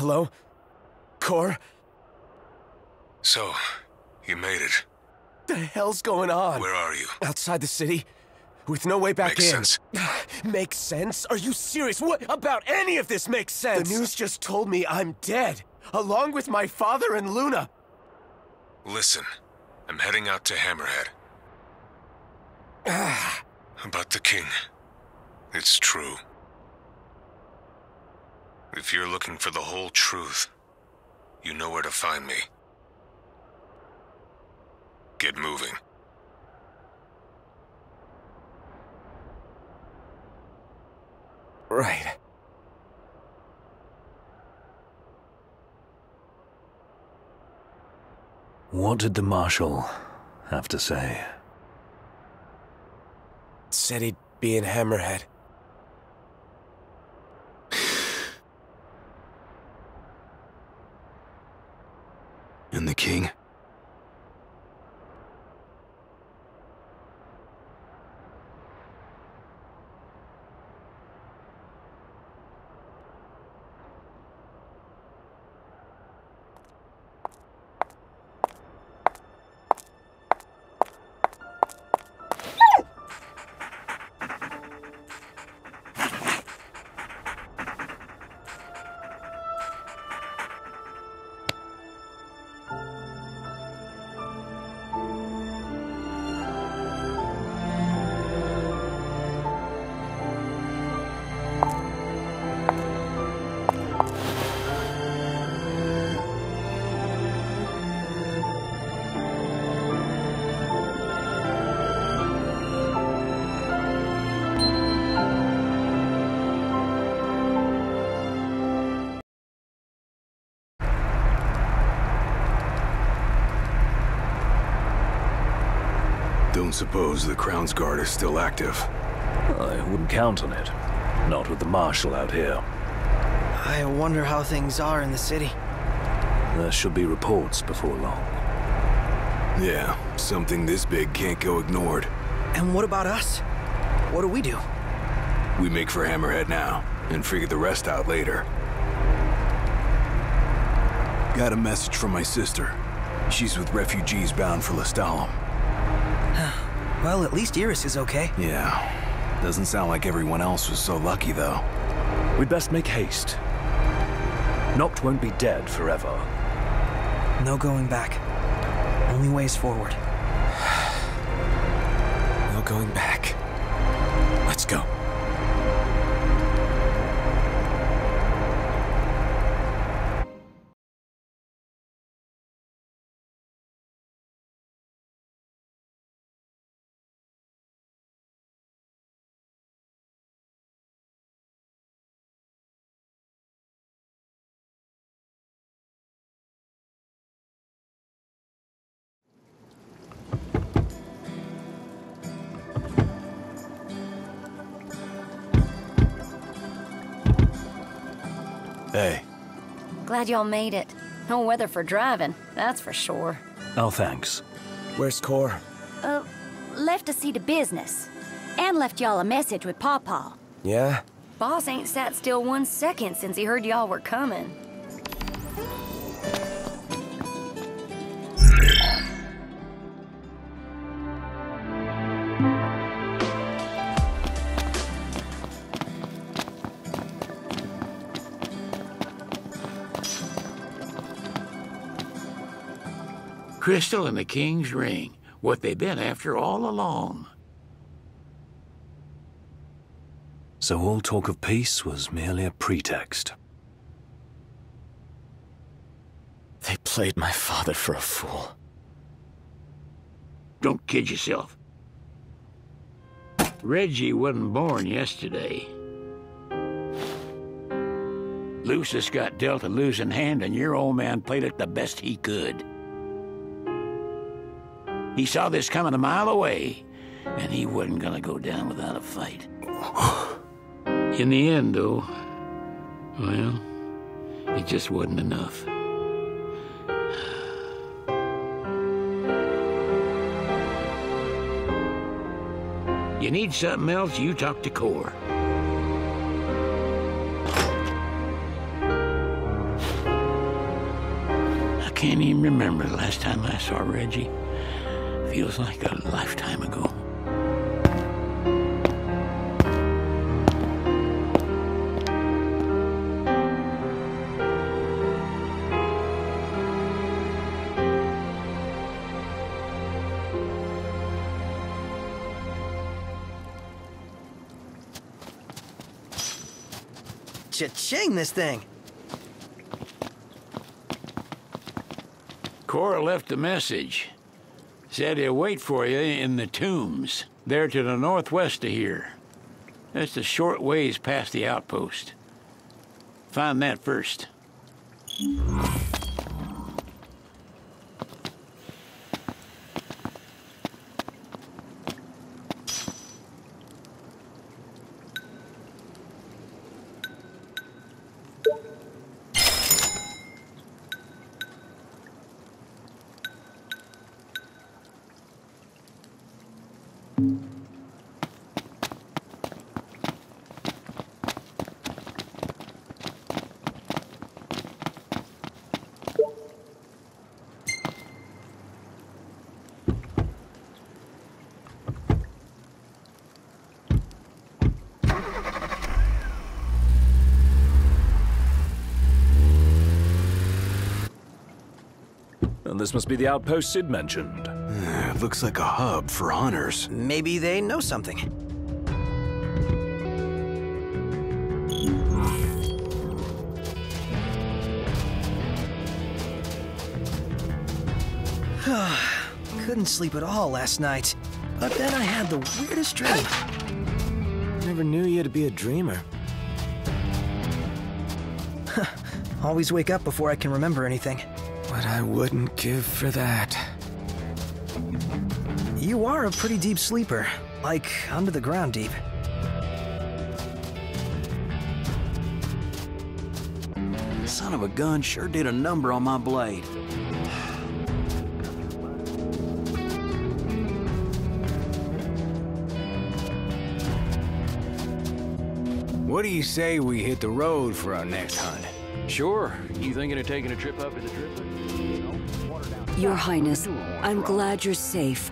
Hello? Cor? So, you made it. The hell's going on? Where are you? Outside the city, with no way back Makes in. sense. Makes sense? Are you serious? What about any of this makes sense? The news just told me I'm dead, along with my father and Luna. Listen, I'm heading out to Hammerhead. About the king. It's true. If you're looking for the whole truth, you know where to find me. Get moving. Right. What did the Marshal have to say? Said he'd be in Hammerhead. And the king? Don't suppose the Crown's Guard is still active? I wouldn't count on it. Not with the Marshal out here. I wonder how things are in the city. There should be reports before long. Yeah, something this big can't go ignored. And what about us? What do we do? We make for Hammerhead now, and figure the rest out later. Got a message from my sister. She's with refugees bound for Lestallum. Well, at least Iris is okay. Yeah. Doesn't sound like everyone else was so lucky, though. We'd best make haste. Noct won't be dead forever. No going back. Only ways forward. No going back. Let's go. Hey. Glad y'all made it. No weather for driving, that's for sure. Oh, thanks. Where's Cor? Left to see to business. And left y'all a message with Pawpaw. Yeah? Boss ain't sat still 1 second since he heard y'all were coming. Crystal and the King's Ring. What they've been after all along. So all talk of peace was merely a pretext. They played my father for a fool. Don't kid yourself. Reggie wasn't born yesterday. Lucis got dealt a losing hand, and your old man played it the best he could. He saw this coming a mile away, and he wasn't gonna go down without a fight. In the end, though, well, it just wasn't enough. You need something else, you talk to Cor. can't even remember the last time I saw Reggie. Feels like a lifetime ago. Cha-ching, this thing. Cora left a message. Said he'll wait for you in the tombs. They're to the northwest of here. That's a short ways past the outpost. Find that first. And this must be the outpost Sid mentioned. It looks like a hub for hunters. Maybe they know something. Couldn't sleep at all last night. But then I had the weirdest dream. Never knew you to be a dreamer. Always wake up before I can remember anything. What I wouldn't give for that. You are a pretty deep sleeper. Like, under the ground deep. Son of a gun sure did a number on my blade. What do you say we hit the road for our next hunt? Sure. You thinking of taking a trip up to the Triplet? Your Highness, I'm glad you're safe.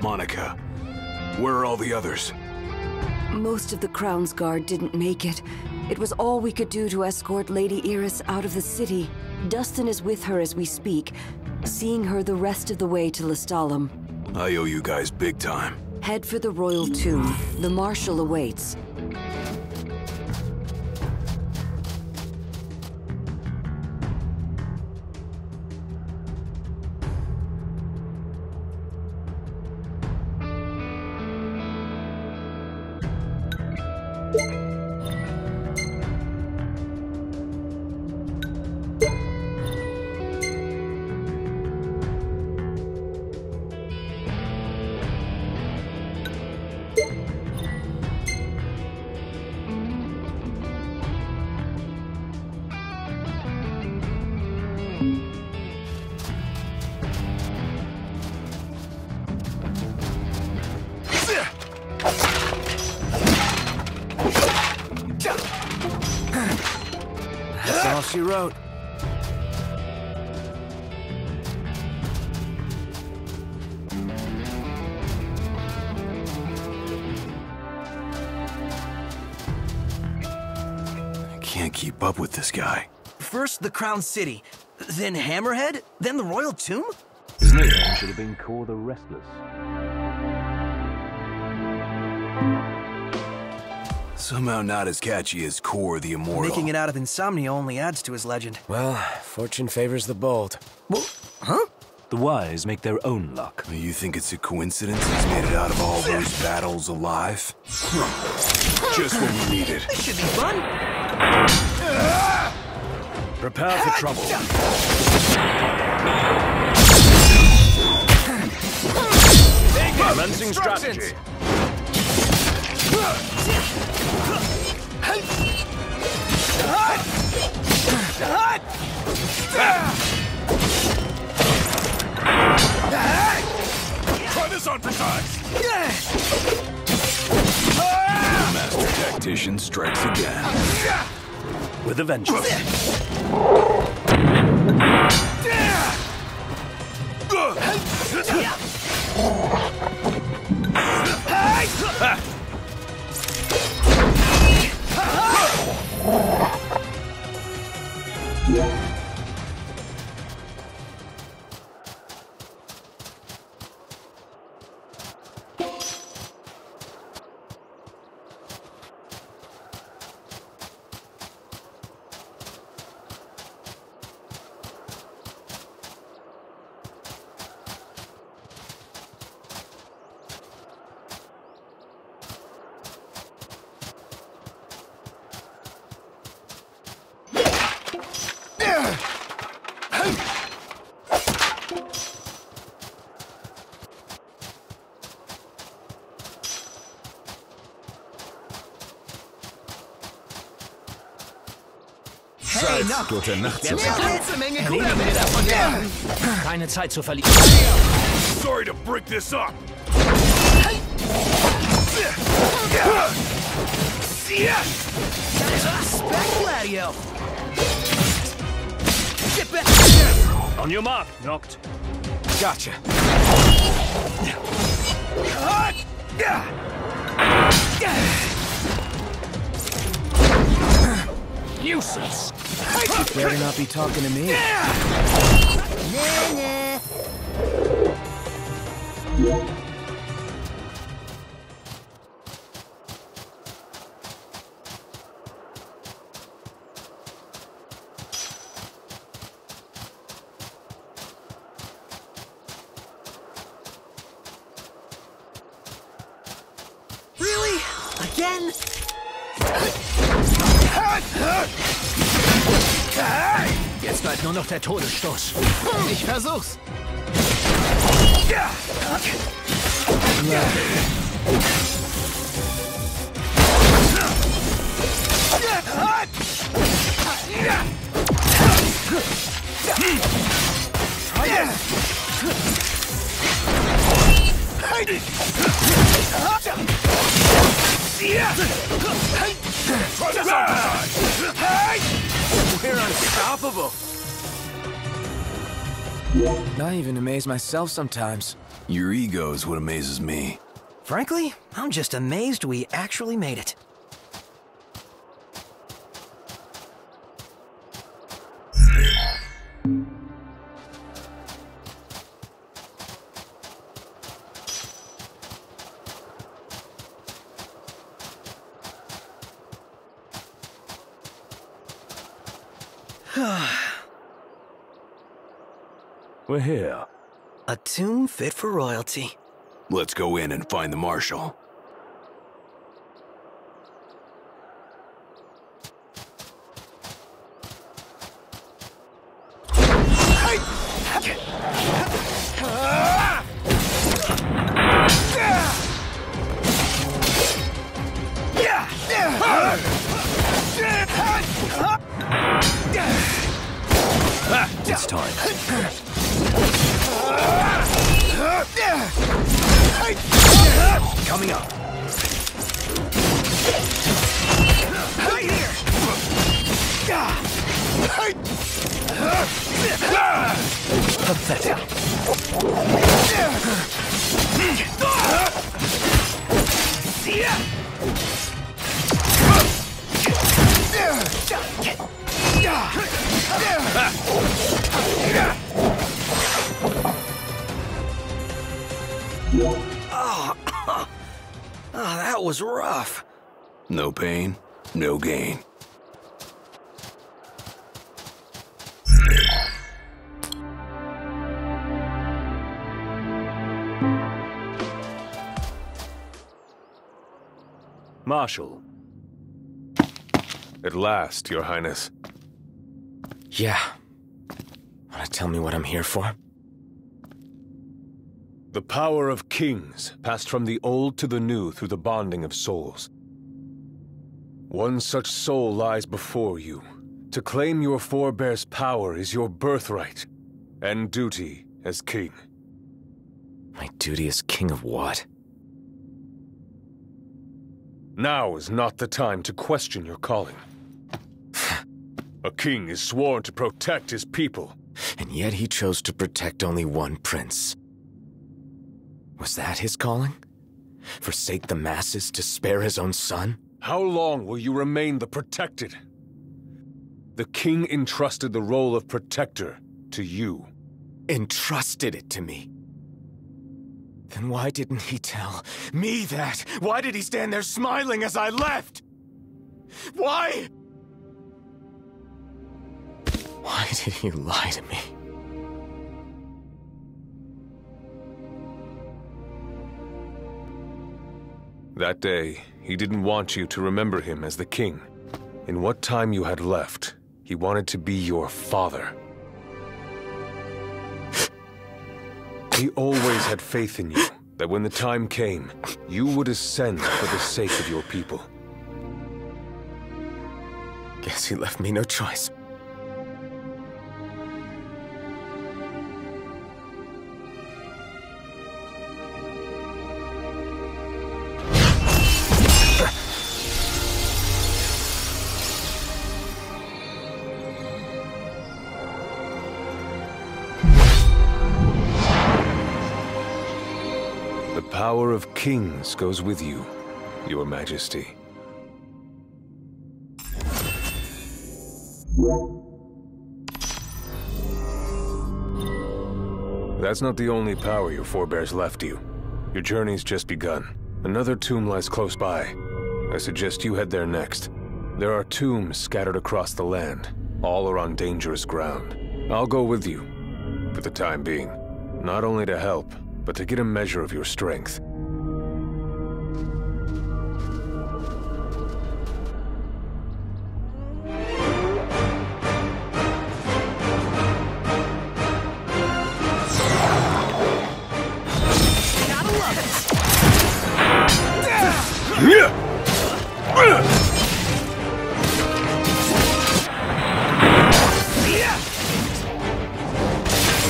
Monica, where are all the others? Most of the Crown's Guard didn't make it. It was all we could do to escort Lady Iris out of the city. Dustin is with her as we speak, seeing her the rest of the way to Lestalem. I owe you guys big time. Head for the Royal Tomb. The Marshal awaits. That's all she wrote. I can't keep up with this guy. First the Crown City, then Hammerhead, then the Royal Tomb? His name should have been Cor the Restless. Somehow not as catchy as Cor the Immortal. Making it out of Insomnia only adds to his legend. Well, fortune favors the bold. Well, huh? The wise make their own luck. You think it's a coincidence he's made it out of all those battles alive? Just when we need it. This should be fun. Prepare for trouble. Commencing strategy. Try this on for size. The master tactician strikes again. With a vengeance. Hey, no. Gute Nacht. Eine ganze Menge Kugeln mit dir davon jagen. Keine Zeit zu verlieren. Sorry to break this up. Respect, Gladio. Get back. On your mark, Noct. Gotcha. Nuisance. You better not be talking to me. Really? Again? Jetzt bleibt nur noch der Todesstoß. Ich versuch's. We're unstoppable. I even amaze myself sometimes. Your ego is what amazes me. Frankly, I'm just amazed we actually made it. We're here. A tomb fit for royalty. Let's go in and find the Marshal. It's time. Coming up. Right here. Pathetic. Oh, that was rough. No pain, no gain. Marshal. At last, Your Highness. Yeah. Wanna tell me what I'm here for? The power of kings passed from the old to the new through the bonding of souls. One such soul lies before you. To claim your forebear's power is your birthright and duty as king. My duty as king of what? Now is not the time to question your calling. A king is sworn to protect his people. And yet he chose to protect only one prince. Was that his calling? Forsake the masses to spare his own son? How long will you remain the protected? The king entrusted the role of protector to you. Entrusted it to me? Then why didn't he tell me that? Why did he stand there smiling as I left? Why? Why did he lie to me? That day, he didn't want you to remember him as the king. In what time you had left, he wanted to be your father. He always had faith in you, that when the time came, you would ascend for the sake of your people. Guess he left me no choice. power of kings goes with you, Your Majesty. That's not the only power your forebears left you. Your journey's just begun. Another tomb lies close by. I suggest you head there next. There are tombs scattered across the land. All are on dangerous ground. I'll go with you, for the time being. Not only to help, but to get a measure of your strength.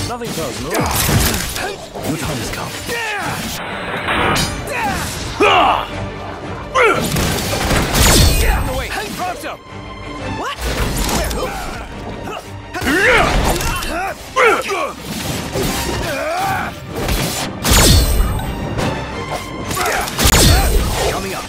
Nothing personal. Your time has come. Wait, Prompto! What? Coming up.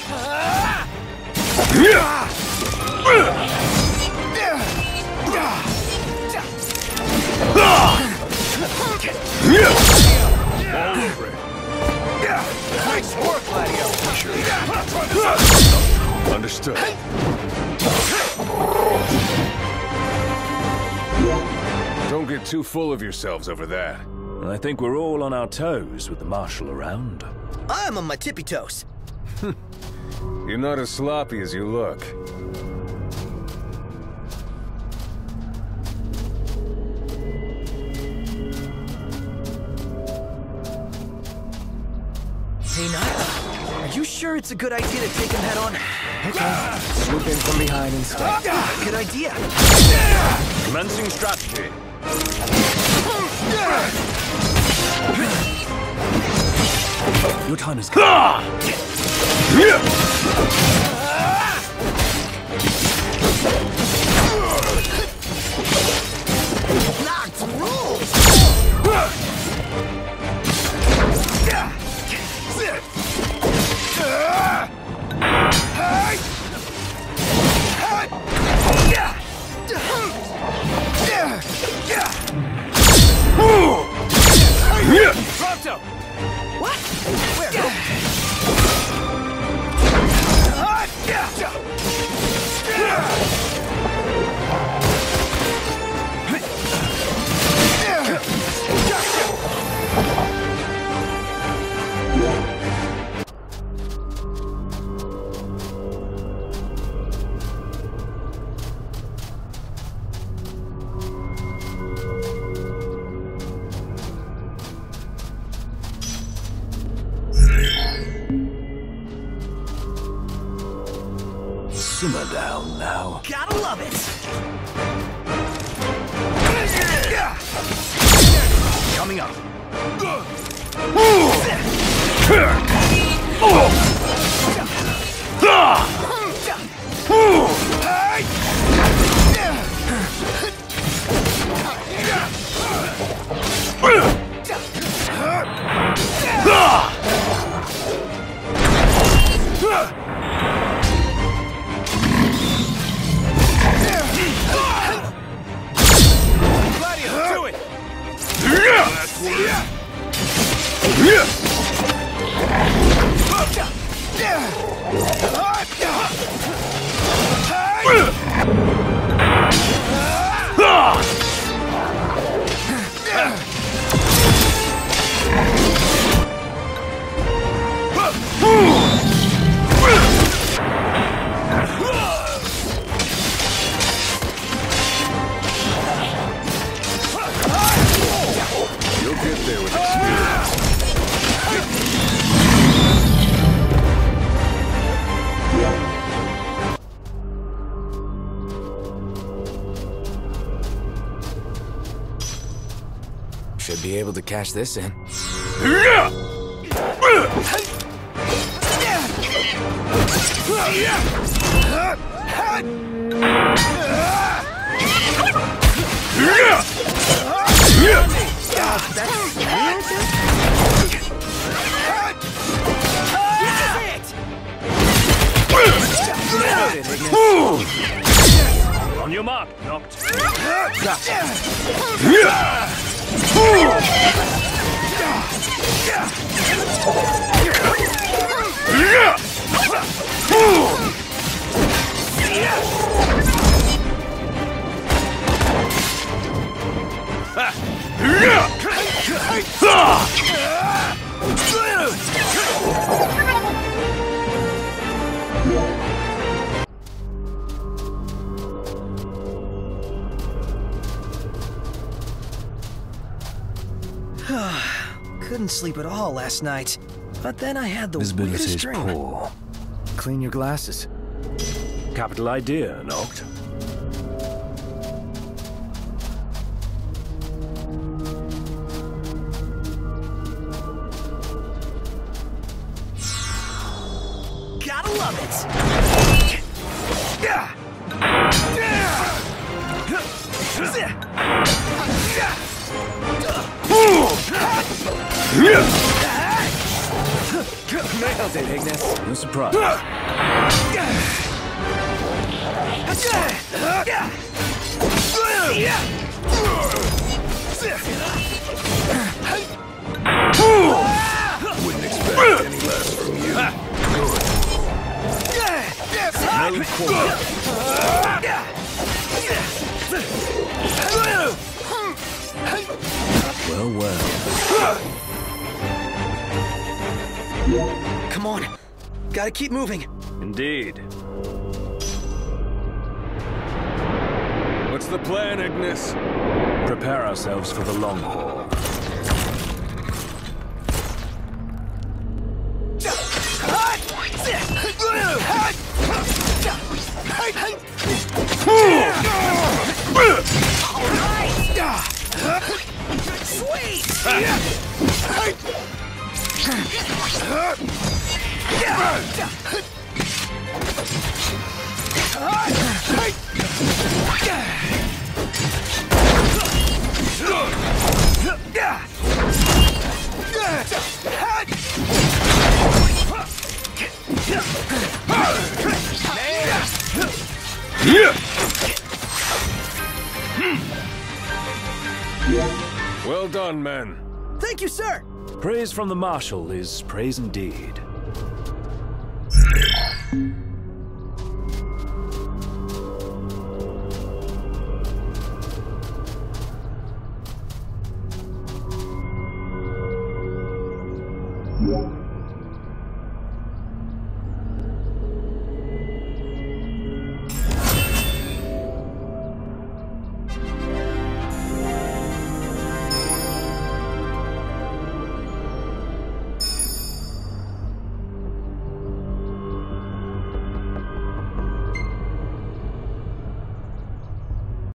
Nice work, Gladio. Understood. Don't get too full of yourselves over that. I think we're all on our toes with the Marshal around. I'm on my tippy toes. You're not as sloppy as you look. Hey, Nyla, are you sure it's a good idea to take him head on? Okay, swoop in from behind instead. Good idea. Commencing strategy. Your time has come. Locked rules! Prompto! What? Where? Simmer down now. Gotta love it! Coming up. You'll get there with experience. Should be able to cash this in. On your mark, Noct. Couldn't sleep at all last night. But then I had the Visibility weirdest is dream. poor. Clean your glasses. Capital idea, Noct. Gotta love it! Nailed it, Ignis. No surprise. Wouldn't expect any less from you. No quarter. Well, well. Come on. Gotta keep moving. Indeed. What's the plan, Ignis? Prepare ourselves for the long haul. Well done, men. Thank you, sir! Praise from the Marshal is praise indeed. Yeah.